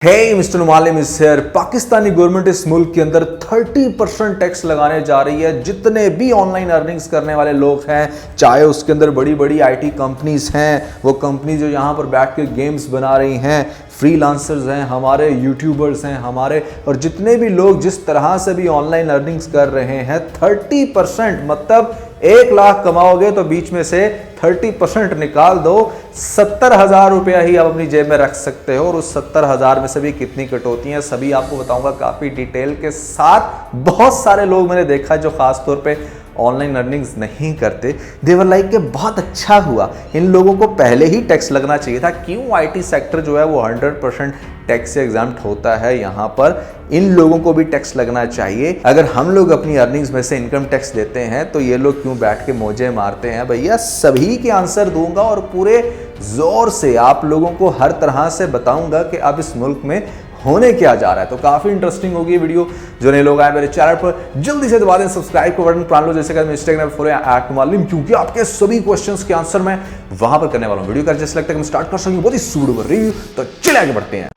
हे mister मालिम इस share Pakistani government इस मुल्क के अंदर 30% टैक्स लगाने जा रही है। जितने भी ऑनलाइन अर्निंग्स करने वाले लोग हैं, चाहे उसके अंदर बड़ी बड़ी आईटी कंपनीज हैं, वो कंपनी जो यहाँ पर बैठ के गेम्स बना रही हैं, फ्रीलांसर्स हैं, हमारे यूट्यूबर्स हैं, हमारे और जितने भी लोग जिस तरह से भी ऑनलाइन अर्निंग्स कर रहे हैं, 30% मतलब 1 लाख कमाओगे तो बीच में से 30% निकाल दो, 70,000 रुपया ही आप अपनी जेब में रख सकते हो। और उस 70,000 में से भी कितनी कटौती हैं सभी आपको बताऊंगा काफी डिटेल के साथ। बहुत सारे लोग मैंने देखा जो खास तौर पे ऑनलाइन अर्निंग्स नहीं करते, देवर लाइक के बहुत अच्छा हुआ, इन लोगों को पहले ही टैक्स लगना चाहिए था। क्यों आईटी सेक्टर जो है वो 100% टैक्स से एग्जाम्प्ट होता है, यहाँ पर इन लोगों को भी टैक्स लगना चाहिए। अगर हम लोग अपनी अर्निंग्स में से इनकम टैक्स देते हैं तो ये लोग क्यों बैठ के मौजे मारते हैं? भैया सभी के आंसर दूंगा और पूरे जोर से आप लोगों को हर तरह से बताऊंगा कि अब इस मुल्क में होने क्या जा रहा है। तो काफी इंटरेस्टिंग होगी ये वीडियो। जो नए लोग आए मेरे चैनल पर जल्दी से दबा दें सब्सक्राइब को बटन, प्राण लो जैसे कि इंस्टाग्राम फॉलो @मालिम, क्योंकि आपके सभी क्वेश्चंस के आंसर मैं वहां पर करने वाला हूं। वीडियो का जैसे लगता है कि मैं स्टार्ट कर सकूं बहुत ही सूटेबल रिव्यू, तो चले आगे बढ़ते हैं।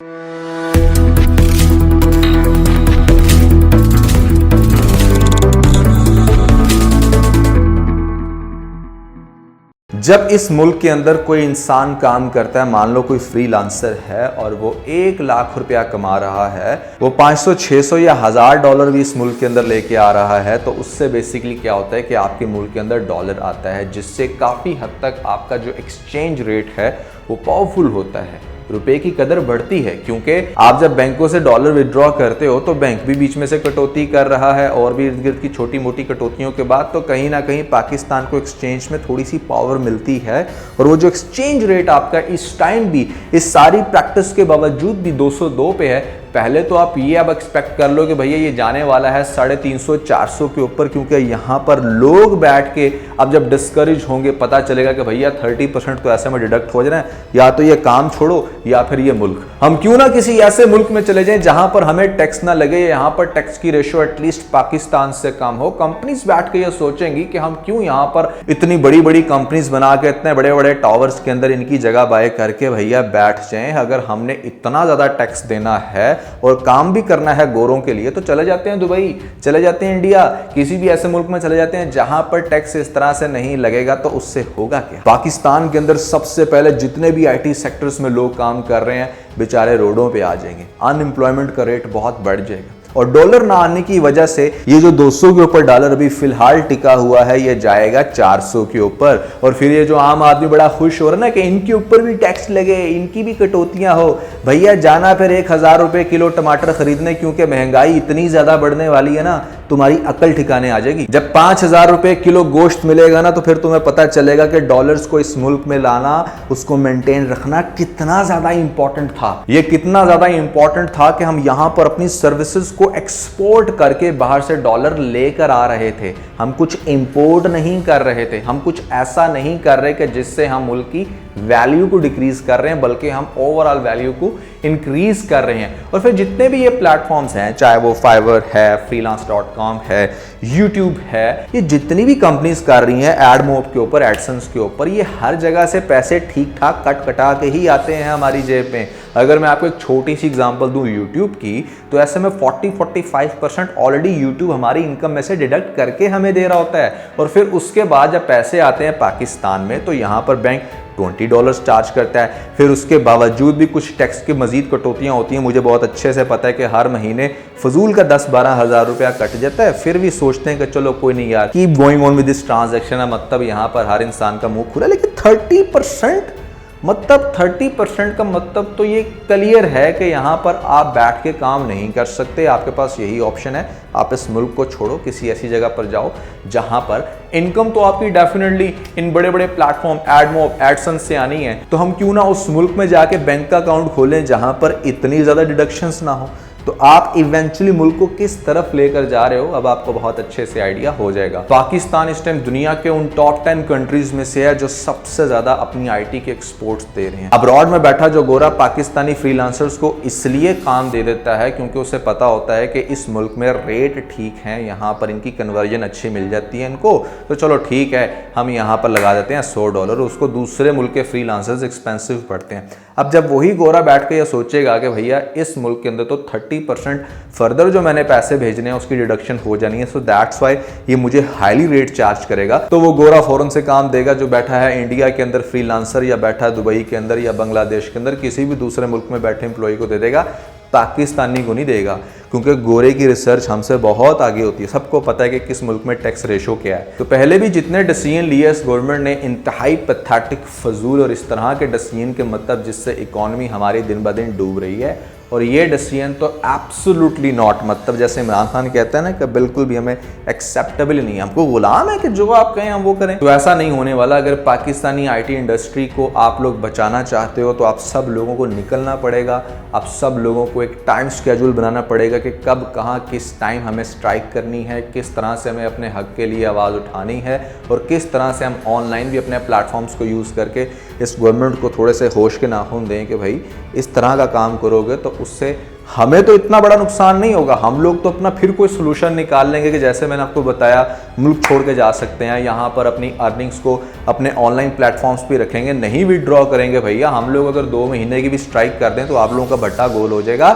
जब इस मुल्क के अंदर कोई इंसान काम करता है, मान लो कोई फ्रीलांसर है और वो 1 लाख रुपया कमा रहा है, वो 500, 600 या $1000 भी इस मुल्क के अंदर लेके आ रहा है, तो उससे बेसिकली क्या होता है कि आपके मुल्क के अंदर डॉलर आता है, जिससे काफ़ी हद तक आपका जो एक्सचेंज रेट है वो पावरफुल होता है, रुपए की कदर बढ़ती है। क्योंकि आप जब बैंकों से डॉलर विड्रॉ करते हो तो बैंक भी बीच में से कटौती कर रहा है, और भी इर्द गिर्द की छोटी मोटी कटौतियों के बाद तो कहीं ना कहीं पाकिस्तान को एक्सचेंज में थोड़ी सी पावर मिलती है। और वो जो एक्सचेंज रेट आपका इस टाइम भी इस सारी प्रैक्टिस के बावजूद भी 202 पे है। पहले तो आप ये अब एक्सपेक्ट कर लो कि भैया ये जाने वाला है 350, 400 के ऊपर, क्योंकि यहाँ पर लोग बैठ के अब जब डिस्करेज होंगे, पता चलेगा कि भैया 30% तो ऐसे में डिडक्ट हो जाए, या तो ये काम छोड़ो या फिर ये मुल्क। हम क्यों ना किसी ऐसे मुल्क में चले जाएं जहां पर हमें टैक्स ना लगे, यहाँ पर टैक्स की रेशियो एटलीस्ट पाकिस्तान से कम हो। कंपनीज बैठ के ये सोचेंगी कि हम क्यों यहाँ पर इतनी बड़ी बड़ी कंपनीज बना के इतने बड़े बड़े टावर्स के अंदर इनकी जगह बाय करके भैया बैठ जाएं। अगर हमने इतना ज्यादा टैक्स देना है और काम भी करना है गोरों के लिए, तो चले जाते हैं दुबई, चले जाते हैं इंडिया, किसी भी ऐसे मुल्क में चले जाते हैं जहां पर टैक्स इस तरह से नहीं लगेगा। तो उससे होगा क्या? पाकिस्तान के अंदर सबसे पहले जितने भी आईटी सेक्टर्स में लोग काम कर रहे हैं बेचारे रोडों पे आ जाएंगे, अनएम्प्लॉयमेंट का रेट बहुत बढ़ जाएगा। और डॉलर ना आने की वजह से ये जो 200 के ऊपर डॉलर अभी फिलहाल टिका हुआ है, ये जाएगा 400 के ऊपर। और फिर ये जो आम आदमी बड़ा खुश हो रहा है ना कि इनके ऊपर भी टैक्स लगे, इनकी भी कटौतियां हो, भैया जाना फिर 1000 रुपए किलो टमाटर खरीदने, क्योंकि महंगाई इतनी ज्यादा बढ़ने वाली है ना, तुम्हारी अकल ठिकाने आ जाएगी। जब 5000 रुपए किलो गोश्त मिलेगा ना, तो फिर तुम्हें पता चलेगा कि डॉलर्स को इस मुल्क में लाना, उसको मेंटेन रखना कितना ज्यादा इंपॉर्टेंट था। ये कितना ज्यादा इंपॉर्टेंट था कि हम यहां पर अपनी सर्विसेज को एक्सपोर्ट करके बाहर से डॉलर लेकर आ रहे थे। हम कुछ इंपोर्ट नहीं कर रहे थे, हम कुछ ऐसा नहीं कर रहे कि जिससे हम मुल्क की वैल्यू को डिक्रीज कर रहे हैं, बल्कि हम ओवरऑल वैल्यू को इंक्रीज कर रहे हैं। और फिर जितने भी ये प्लेटफॉर्म्स हैं, चाहे वो फाइवर है, freelance.com है, यूट्यूब है, ये जितनी भी कंपनीज कर रही हैं एडमोब के ऊपर, एडसेंस के ऊपर, ये हर जगह से पैसे ठीक ठाक कट कटा के ही आते हैं हमारी जेब में। अगर मैं आपको एक छोटी सी एग्जांपल दूं यूट्यूब की, तो ऐसे में 40-45% ऑलरेडी यूट्यूब हमारी इनकम में से डिडक्ट करके हमें दे रहा होता है। और फिर उसके बाद जब पैसे आते हैं पाकिस्तान में, तो यहाँ पर बैंक $20 चार्ज करता है। फिर उसके बावजूद भी कुछ टैक्स की मजीद कटौतियां होती हैं। मुझे बहुत अच्छे से पता है कि हर महीने फजूल का 10-12 हज़ार रुपया कट जाता है। फिर भी सोचते हैं कि चलो कोई नहीं यार, keep going on with this transaction है, मतलब यहाँ पर हर इंसान का मुंह खुला। लेकिन 30% मतलब 30% का मतलब तो ये क्लियर है कि यहाँ पर आप बैठ के काम नहीं कर सकते। आपके पास यही ऑप्शन है, आप इस मुल्क को छोड़ो, किसी ऐसी जगह पर जाओ जहां पर इनकम तो आपकी डेफिनेटली इन बड़े बड़े प्लेटफॉर्म एडमोब, एडसेंस से आनी है। तो हम क्यों ना उस मुल्क में जाके बैंक का अकाउंट खोलें जहां पर इतनी ज्यादा डिडक्शंस ना हो। तो आप इवेंचुअली मुल्क को किस तरफ लेकर जा रहे हो, अब आपको बहुत अच्छे से आइडिया हो जाएगा। पाकिस्तान इस टाइम दुनिया के उन टॉप 10 कंट्रीज में से है जो सबसे ज्यादा अपनी आईटी के एक्सपोर्ट्स दे रहे हैं। अब्रॉड में बैठा जो गोरा पाकिस्तानी फ्रीलांसर्स को इसलिए काम दे देता है क्योंकि उसे पता होता है कि इस मुल्क में रेट ठीक है, यहाँ पर इनकी कन्वर्जन अच्छी मिल जाती है इनको, तो चलो ठीक है हम यहाँ पर लगा देते हैं $100, उसको दूसरे मुल्क के फ्रीलांसर्स एक्सपेंसिव पड़ते हैं। अब जब वही गोरा बैठ के ये सोचेगा कि भैया इस मुल्क के अंदर तो 30% फर्दर जो मैंने पैसे भेजने हैं उसकी डिडक्शन हो जानी है, सो दैट्स वाई ये मुझे हाईली रेट चार्ज करेगा, तो वो गोरा फौरन से काम देगा जो बैठा है इंडिया के अंदर फ्रीलांसर या बैठा है दुबई के अंदर या बांग्लादेश के अंदर, किसी भी दूसरे मुल्क में बैठे एम्प्लॉय को दे देगा, पाकिस्तानी को नहीं देगा। क्योंकि गोरे की रिसर्च हमसे बहुत आगे होती है, सबको पता है कि किस मुल्क में टैक्स रेशो क्या है। तो पहले भी जितने डिसीजन लिए इस गवर्नमेंट ने इंतहाई पैथेटिक, फजूल और इस तरह के डिसीजन के मतलब जिससे इकॉनमी हमारी दिन ब दिन डूब रही है, और ये डिसीजन तो एब्सोल्युटली नॉट, मतलब जैसे इमरान खान कहते हैं ना कि बिल्कुल भी हमें एक्सेप्टेबल नहीं है, हमको गुलाम है कि जो आप कहें हम वो करें, तो ऐसा नहीं होने वाला। अगर पाकिस्तानी आईटी इंडस्ट्री को आप लोग बचाना चाहते हो तो आप सब लोगों को निकलना पड़ेगा, आप सब लोगों को एक टाइम स्केड्यूल बनाना पड़ेगा कि कब कहाँ किस टाइम हमें स्ट्राइक करनी है, किस तरह से हमें अपने हक के लिए आवाज़ उठानी है, और किस तरह से हम ऑनलाइन भी अपने प्लेटफॉर्म्स को यूज़ करके इस गवर्नमेंट को थोड़े से होश के नाखून दें कि भाई इस तरह का काम करोगे तो उससे हमें तो इतना बड़ा नुकसान नहीं होगा, हम लोग तो अपना फिर कोई सोल्यूशन निकाल लेंगे कि जैसे मैंने आपको बताया मुल्क छोड़ के जा सकते हैं, यहाँ पर अपनी अर्निंग्स को अपने ऑनलाइन प्लेटफॉर्म्स पे रखेंगे, नहीं विड्रॉ करेंगे। भैया हम लोग अगर 2 महीने की भी स्ट्राइक कर दें तो आप लोगों का भट्टा गोल हो जाएगा।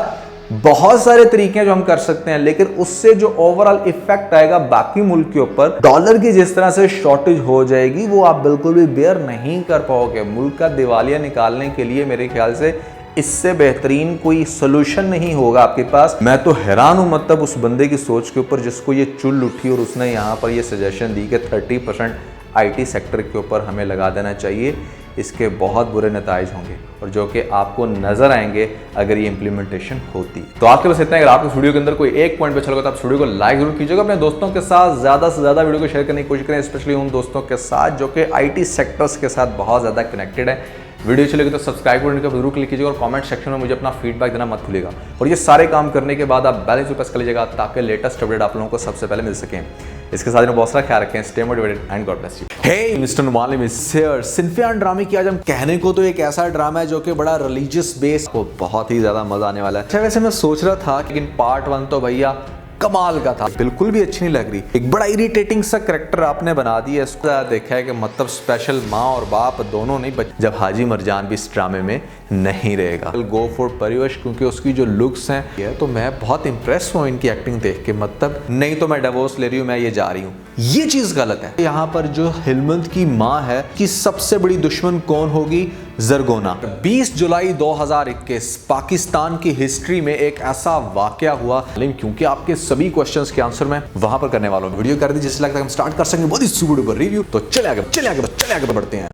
बहुत सारे तरीके हैं जो हम कर सकते हैं, लेकिन उससे जो ओवरऑल इफेक्ट आएगा बाकी मुल्क के ऊपर, डॉलर की जिस तरह से शॉर्टेज हो जाएगी वो आप बिल्कुल भी बेयर नहीं कर पाओगे। मुल्क का दिवालिया निकालने के लिए मेरे ख्याल से इससे बेहतरीन कोई सोल्यूशन नहीं होगा आपके पास। मैं तो हैरान हूं मतलब उस बंदे की सोच के ऊपर जिसको ये चुल उठी और उसने यहाँ पर ये सजेशन दी कि 30% आईटी सेक्टर के ऊपर हमें लगा देना चाहिए। इसके बहुत बुरे नताइज होंगे और जो कि आपको नजर आएंगे अगर ये इंप्लीमेंटेशन होती। तो आपके पास इतना है, अगर आपको वीडियो के अंदर कोई एक पॉइंट अच्छा लगा तो आप वीडियो को लाइक जरूर कीजिएगा, अपने दोस्तों के साथ ज़्यादा से ज़्यादा वीडियो को शेयर करने की कोशिश करें, स्पेशली उन दोस्तों के साथ जो कि आईटी सेक्टर्स के साथ बहुत ज़्यादा कनेक्टेड है। वीडियो अच्छी लगी तो सब्सक्राइब करने का जरूर क्लिक कीजिएगा और कमेंट सेक्शन में मुझे अपना फीडबैक देना मत भूलिएगा। और ये सारे काम करने के बाद आप बेल आइकन प्रेस कर लीजिएगा ताकि लेटेस्ट अपडेट आप लोगों को सबसे पहले मिल सकें। इसके साथ बहुत सारा ख्याल रखें, stay motivated and god bless you. Hey mister Numan is here. सिनफियान ड्रामे की आज हम कहने को तो एक ऐसा ड्रामा है जो कि बड़ा रिलीजियस बेस को बहुत ही ज्यादा मजा आने वाला है। अच्छा वैसे मैं सोच रहा था लेकिन पार्ट 1 तो भैया कमाल का था, बिल्कुल भी अच्छी नहीं लग रही। एक बड़ा इरिटेटिंग सा करैक्टर आपने बना दिया इसको। देखा है कि मतलब स्पेशल माँ और बाप दोनों नहीं, जब हाजी मरजान भी इस ड्रामे में नहीं रहेगा। गो फॉर परिवेश, क्योंकि उसकी जो लुक्स हैं तो मैं बहुत इंप्रेस हुआ इनकी एक्टिंग देख के। मतलब नहीं तो मैं डिवोर्स ले रही हूँ, मैं ये जा रही हूँ, ये चीज गलत है। यहाँ पर जो हिलमंद की माँ है कि सबसे बड़ी दुश्मन कौन होगी? जरगोना। 20 जुलाई 2021 पाकिस्तान की हिस्ट्री में एक ऐसा वाकया हुआ, क्योंकि आपके सभी क्वेश्चंस के आंसर मैं वहां पर करने वाला हूँ। वीडियो कर दी जिससे लगता है हम स्टार्ट कर सकेंगे बहुत ही सुपर डुपर रिव्यू। तो चले आगे बढ़ते हैं।